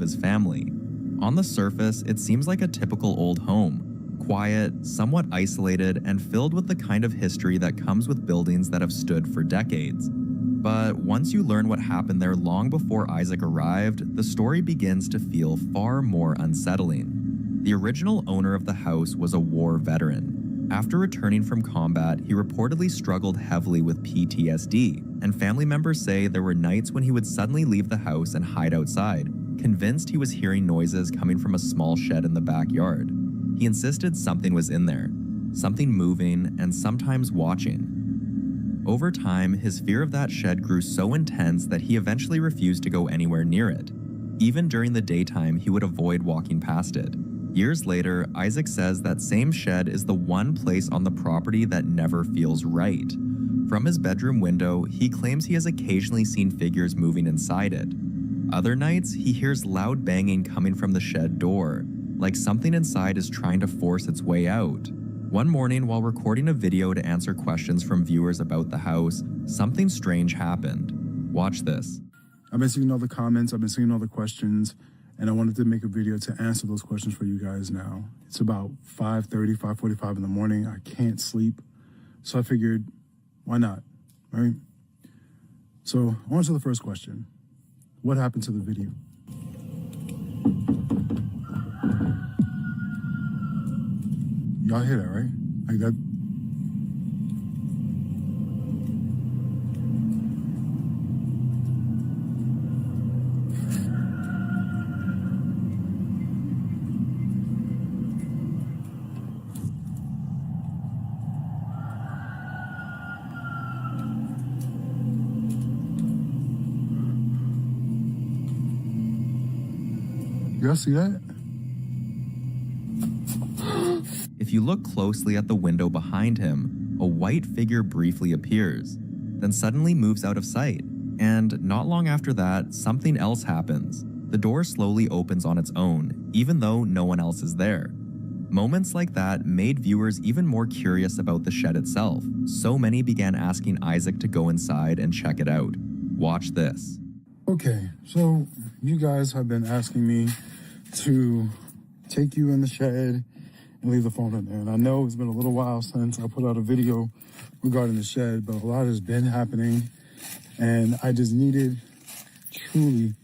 his family. On the surface, it seems like a typical old home, quiet, somewhat isolated, and filled with the kind of history that comes with buildings that have stood for decades. But once you learn what happened there long before Isaac arrived, the story begins to feel far more unsettling. The original owner of the house was a war veteran. After returning from combat, he reportedly struggled heavily with PTSD, and family members say there were nights when he would suddenly leave the house and hide outside, convinced he was hearing noises coming from a small shed in the backyard. He insisted something was in there, something moving and sometimes watching. Over time, his fear of that shed grew so intense that he eventually refused to go anywhere near it. Even during the daytime, he would avoid walking past it. Years later, Isaac says that same shed is the one place on the property that never feels right. From his bedroom window, he claims he has occasionally seen figures moving inside it. Other nights, he hears loud banging coming from the shed door, like something inside is trying to force its way out. One morning, while recording a video to answer questions from viewers about the house, something strange happened. Watch this. I've been seeing all the comments, I've been seeing all the questions, and I wanted to make a video to answer those questions for you guys now. It's about 5:30, 5:45 in the morning. I can't sleep, so I figured, why not, right? So, on to the first question. What happened to the video? Y'all hear that, right? Like that. Y'all see that? If you look closely at the window behind him, a white figure briefly appears, then suddenly moves out of sight. And not long after that, something else happens. The door slowly opens on its own, even though no one else is there. Moments like that made viewers even more curious about the shed itself. So many began asking Isaac to go inside and check it out. Watch this. Okay, so you guys have been asking me to take you in the shed and leave the phone in there. And I know it's been a little while since I put out a video regarding the shed, but a lot has been happening and I just truly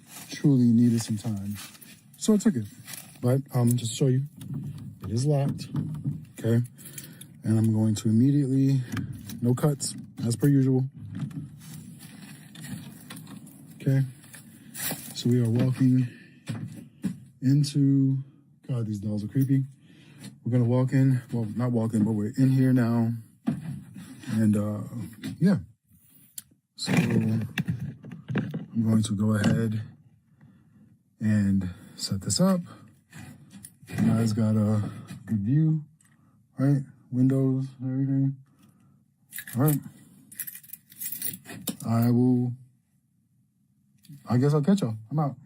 needed some time. So I took it. But just to show you, it is locked, okay? And I'm going to immediately, no cuts, as per usual. Okay, so we are walking into, God, these dolls are creepy. We're gonna walk in, well, not walk in, but we're in here now. And yeah, so I'm going to go ahead and set this up. You guys got a good view, right? Windows, everything. All right, I guess I'll catch y'all. I'm out.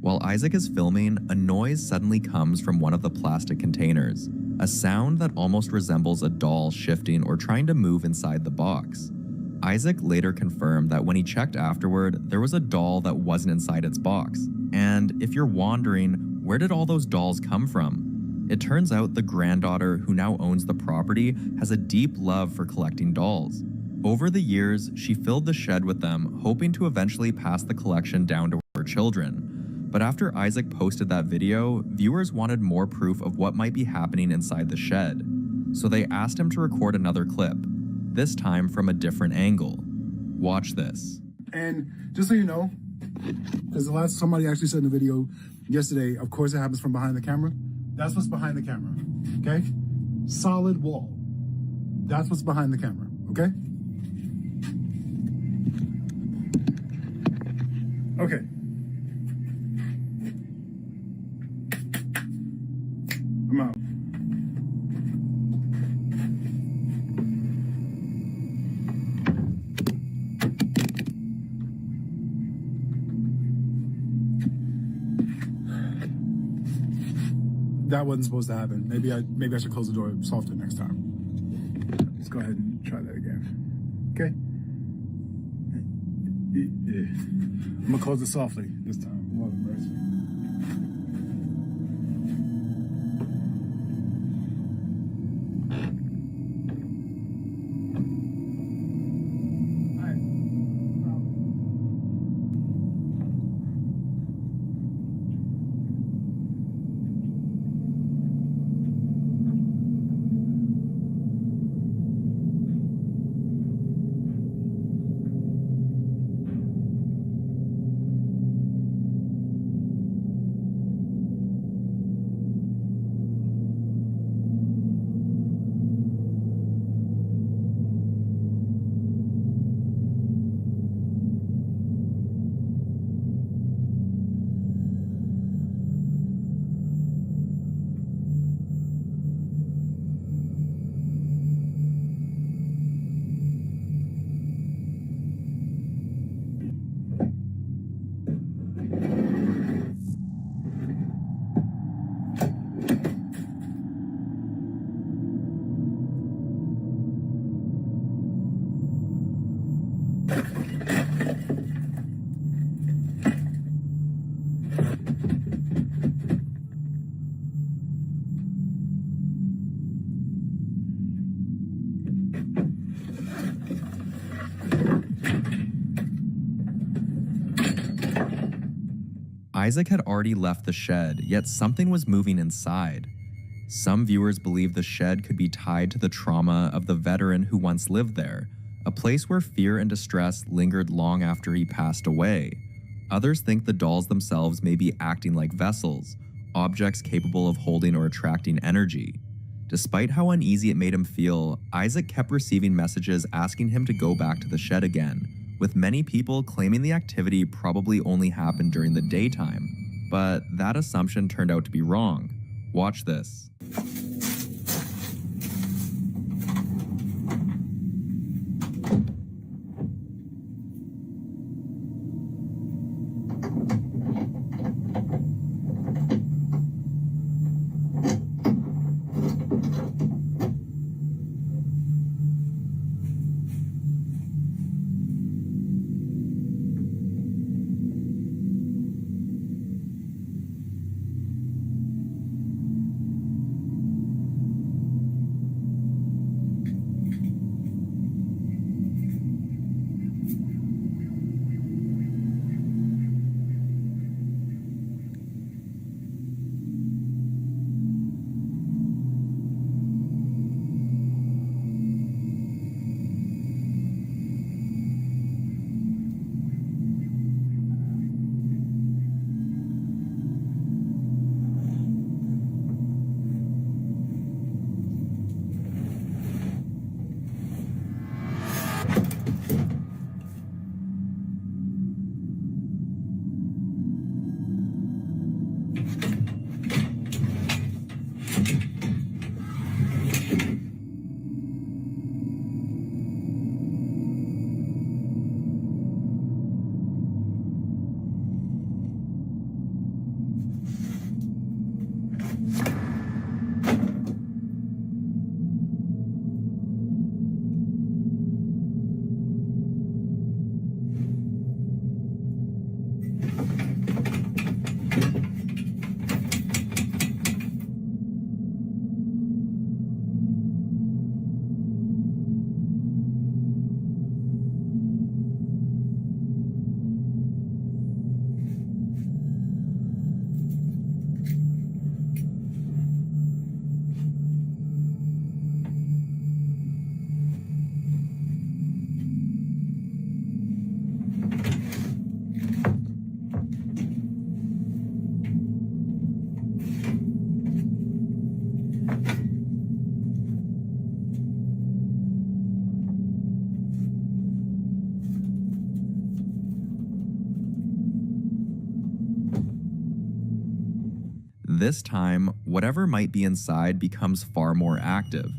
While Isaac is filming, a noise suddenly comes from one of the plastic containers, a sound that almost resembles a doll shifting or trying to move inside the box. Isaac later confirmed that when he checked afterward, there was a doll that wasn't inside its box. And if you're wondering, where did all those dolls come from? It turns out the granddaughter who now owns the property has a deep love for collecting dolls. Over the years, she filled the shed with them, hoping to eventually pass the collection down to her children. But after Isaac posted that video, viewers wanted more proof of what might be happening inside the shed. So they asked him to record another clip, this time from a different angle. Watch this. And just so you know, because the last somebody actually said in the video yesterday, of course it happens from behind the camera. That's what's behind the camera, okay? Solid wall. That's what's behind the camera, okay? Okay. I'm out. That wasn't supposed to happen. Maybe I should close the door softer next time. Let's go ahead and try that again. Okay? I'm gonna close it softly this time. Lord have mercy. Isaac had already left the shed, yet something was moving inside. Some viewers believe the shed could be tied to the trauma of the veteran who once lived there, a place where fear and distress lingered long after he passed away. Others think the dolls themselves may be acting like vessels, objects capable of holding or attracting energy. Despite how uneasy it made him feel, Isaac kept receiving messages asking him to go back to the shed again, with many people claiming the activity probably only happened during the daytime. But that assumption turned out to be wrong. Watch this. This time, whatever might be inside becomes far more active.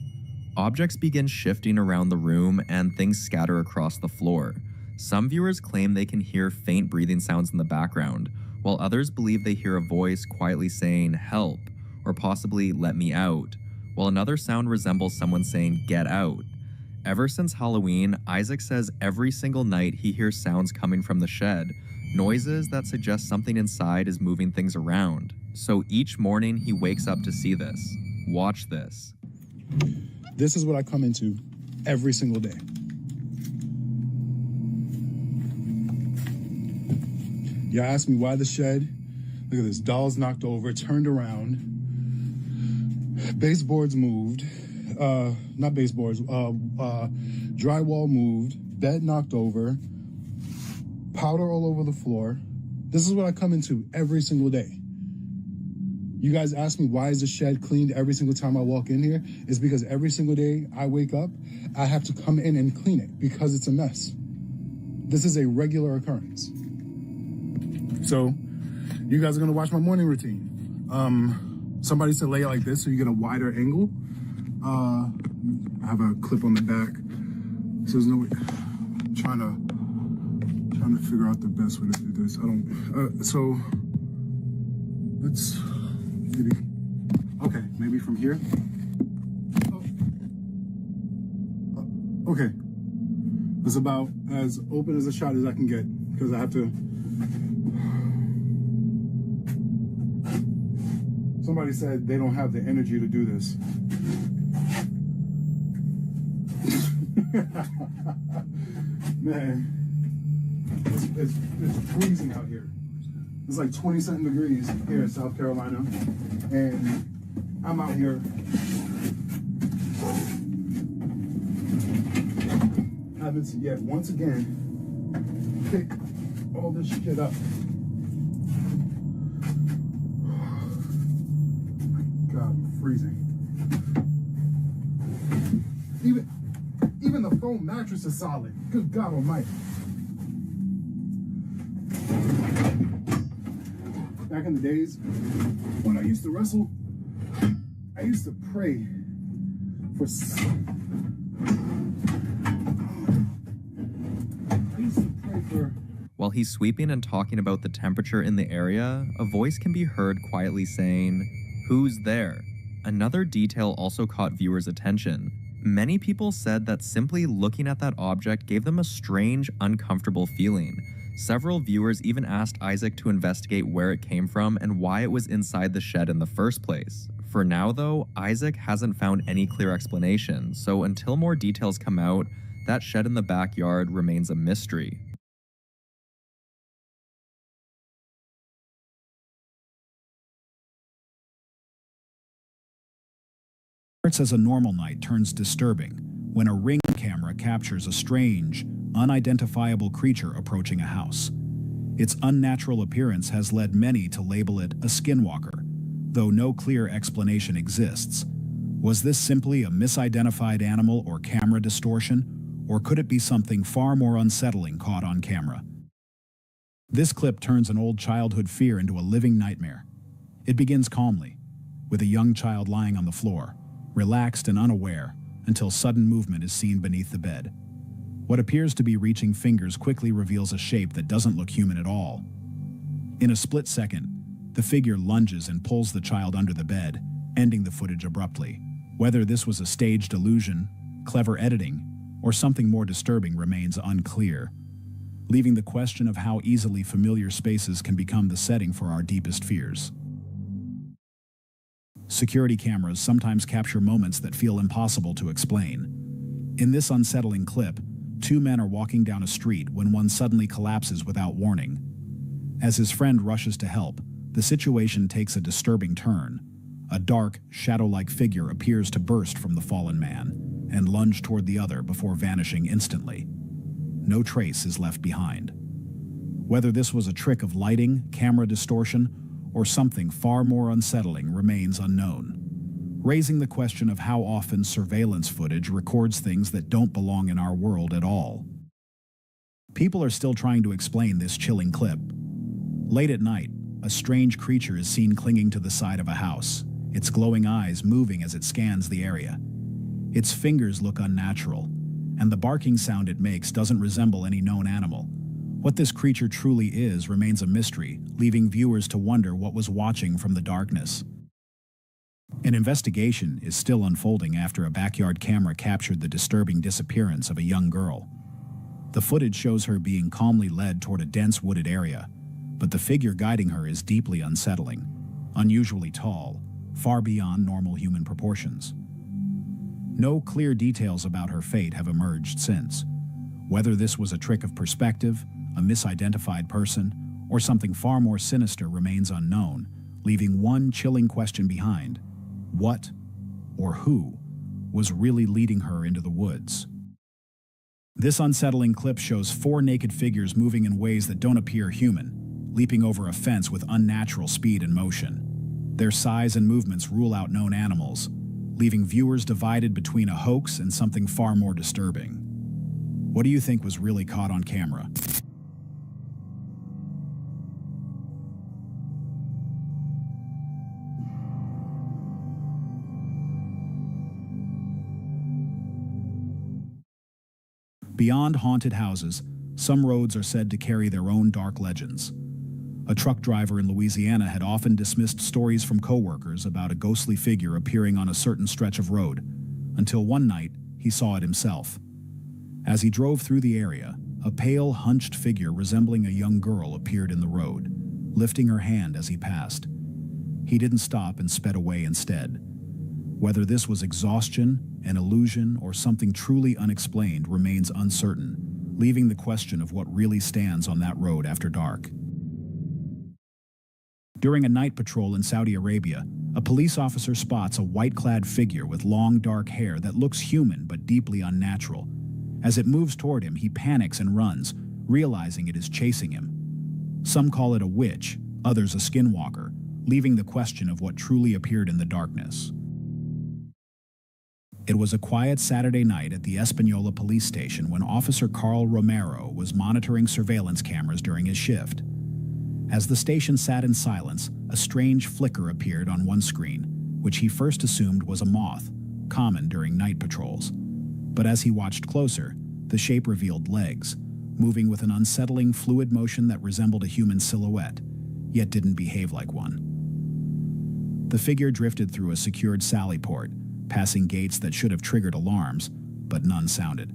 Objects begin shifting around the room and things scatter across the floor. Some viewers claim they can hear faint breathing sounds in the background, while others believe they hear a voice quietly saying, "Help," or possibly, "Let me out," while another sound resembles someone saying, "Get out." Ever since Halloween, Isaac says every single night he hears sounds coming from the shed, noises that suggest something inside is moving things around. So each morning he wakes up to see this. Watch this. This is what I come into every single day. You ask me why the shed? Look at this, dolls knocked over, turned around, baseboards moved, not baseboards, drywall moved, bed knocked over, powder all over the floor. This is what I come into every single day. You guys ask me why is the shed cleaned every single time I walk in here? It's because every single day I wake up, I have to come in and clean it because it's a mess. This is a regular occurrence. So you guys are gonna watch my morning routine. Somebody said lay it like this so you get a wider angle. I have a clip on the back. So there's no way, I'm trying to figure out the best way to do this. So let's maybe from here. Okay, it's about as open as a shot as I can get because I have to. Somebody said they don't have the energy to do this. Man, it's freezing out here. It's like 20-something degrees here in South Carolina, and I'm out here having to yet once again pick all this shit up. God, I'm freezing. Even the foam mattress is solid. Good God Almighty. Back in the days when I used to wrestle, I used to pray for. While he's sweeping and talking about the temperature in the area, a voice can be heard quietly saying, "Who's there?" Another detail also caught viewers' attention. Many people said that simply looking at that object gave them a strange, uncomfortable feeling. Several viewers even asked Isaac to investigate where it came from and why it was inside the shed in the first place. For now though, Isaac hasn't found any clear explanation, so until more details come out, that shed in the backyard remains a mystery. Starts as a normal night turns disturbing when a Ring camera captures a strange, unidentifiable creature approaching a house. Its unnatural appearance has led many to label it a skinwalker, though no clear explanation exists. Was this simply a misidentified animal or camera distortion, or could it be something far more unsettling caught on camera? This clip turns an old childhood fear into a living nightmare. It begins calmly, with a young child lying on the floor, relaxed and unaware, until sudden movement is seen beneath the bed. What appears to be reaching fingers quickly reveals a shape that doesn't look human at all. In a split second, the figure lunges and pulls the child under the bed, ending the footage abruptly. Whether this was a staged illusion, clever editing, or something more disturbing remains unclear, leaving the question of how easily familiar spaces can become the setting for our deepest fears. Security cameras sometimes capture moments that feel impossible to explain. In this unsettling clip, two men are walking down a street when one suddenly collapses without warning. As his friend rushes to help, the situation takes a disturbing turn. A dark, shadow-like figure appears to burst from the fallen man and lunge toward the other before vanishing instantly. No trace is left behind. Whether this was a trick of lighting, camera distortion, or something far more unsettling remains unknown, raising the question of how often surveillance footage records things that don't belong in our world at all. People are still trying to explain this chilling clip. Late at night, a strange creature is seen clinging to the side of a house, its glowing eyes moving as it scans the area. Its fingers look unnatural, and the barking sound it makes doesn't resemble any known animal. What this creature truly is remains a mystery, leaving viewers to wonder what was watching from the darkness. An investigation is still unfolding after a backyard camera captured the disturbing disappearance of a young girl. The footage shows her being calmly led toward a dense wooded area, but the figure guiding her is deeply unsettling, unusually tall, far beyond normal human proportions. No clear details about her fate have emerged since. Whether this was a trick of perspective, a misidentified person, or something far more sinister remains unknown, leaving one chilling question behind: what, or who, was really leading her into the woods? This unsettling clip shows 4 naked figures moving in ways that don't appear human, leaping over a fence with unnatural speed and motion. Their size and movements rule out known animals, leaving viewers divided between a hoax and something far more disturbing. What do you think was really caught on camera? Beyond haunted houses, some roads are said to carry their own dark legends. A truck driver in Louisiana had often dismissed stories from coworkers about a ghostly figure appearing on a certain stretch of road, until one night he saw it himself. As he drove through the area, a pale, hunched figure resembling a young girl appeared in the road, lifting her hand as he passed. He didn't stop and sped away instead. Whether this was exhaustion, an illusion, or something truly unexplained remains uncertain, leaving the question of what really stands on that road after dark. During a night patrol in Saudi Arabia, a police officer spots a white-clad figure with long dark hair that looks human but deeply unnatural. As it moves toward him, he panics and runs, realizing it is chasing him. Some call it a witch, others a skinwalker, leaving the question of what truly appeared in the darkness. It was a quiet Saturday night at the Espanola police station when Officer Carl Romero was monitoring surveillance cameras during his shift. As the station sat in silence, a strange flicker appeared on one screen, which he first assumed was a moth, common during night patrols. But as he watched closer, the shape revealed legs, moving with an unsettling fluid motion that resembled a human silhouette, yet didn't behave like one. The figure drifted through a secured sally port, passing gates that should have triggered alarms, but none sounded.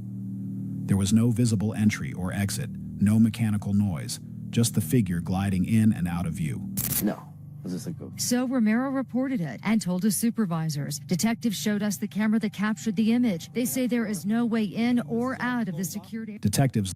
There was no visible entry or exit, no mechanical noise, just the figure gliding in and out of view. No. Was this like So Romero reported it and told his supervisors. Detectives showed us the camera that captured the image. They say there is no way in or out of the security. Detectives